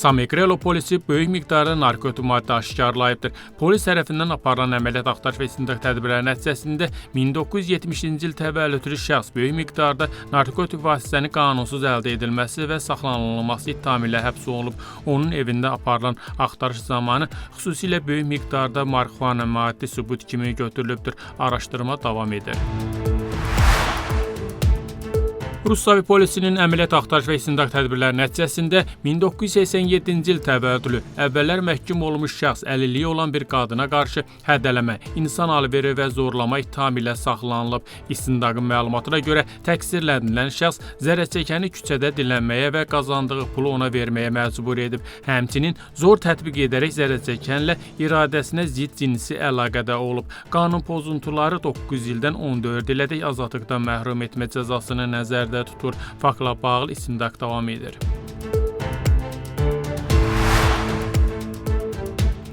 Samegrelo polisi böyük miqdarda narkotik maddə aşkarlayıbdır. Polis tərəfindən aparılan əməliyyat axtarış və istintaq tədbirləri nəticəsində 1970-ci il təvəllüdlü şəxs böyük miqdarda narkotik vasitəni qanunsuz əldə edilməsi və saxlanılması ittihamı ilə həbs olunub. Onun evində aparılan axtarış zamanı xüsusilə böyük miqdarda marixuana maddi sübut kimi götürülübdür. Araşdırma davam edir. Rusiya polisinin əməliyyat axtarış və istintaq tədbirləri nəticəsində 1987-ci il təvəllüdlü əvvəllər məhkum olunmuş şəxs əlilliyi olan bir qadına qarşı həddələmə, insan alveri və zorlama ittihamı ilə saxlanılıb. İstintaqın məlumatına görə təqsirləndirilən şəxs zərərçəkəni küçədə dilənməyə və qazandığı pulu ona verməyə məcbur edib. Həmçinin zor tətbiq edərək zərərçəkənlə iradəsinə zidd cinsi əlaqədə olub. Qanun pozuntuları 9 ildən 14 ilədək azadlıqdan məhrum etmə cəzasını nəzərdə tutur. Faktla bağlı istintaq davam edir.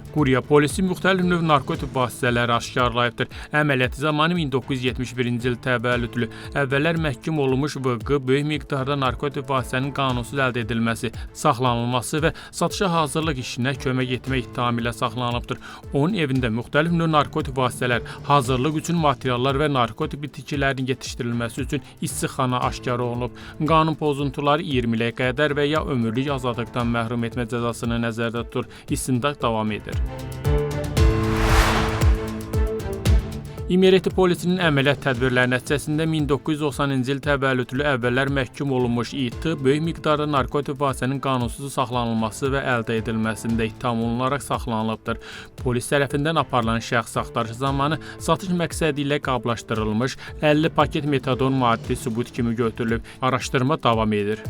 Quriya polisi müxtəlif növ narkotik vasitələri aşkarlayıbdır. Əməliyyatı zamanı 1971-ci il təvəllüdlü əvvəllər məhkum olunmuş VQ böyük miqdarda narkotik vasitənin qanunsuz əldə edilməsi, saxlanılması və satışa hazırlıq işinə kömək etmə ittihamı ilə saxlanılıbdır. Onun evində müxtəlif növ narkotik vasitələr, hazırlıq üçün materiallar və narkotik bitkilərin yetişdirilməsi üçün istiqxana aşkar olunub. Qanun pozuntuları 20 ilə qədər və ya ömürlük azadlıqdan məhrum etmə cəzasını nəzərdə tutur. İstintaq davam edir. İmereti polisinin əməliyyat tədbirləri nəticəsində 1990-cı il təvəllüdlü əvvəllər məhkum olunmuş İT böyük miqdarda narkotik vasitənin qanunsuz saxlanılması və əldə edilməsində ittiham olunaraq saxlanılıbdır. Polis tərəfindən aparılan şəxs axtarışı zamanı satış məqsədi ilə qablaşdırılmış 50 paket metadon maddi sübut kimi götürülüb. Araşdırma davam edir.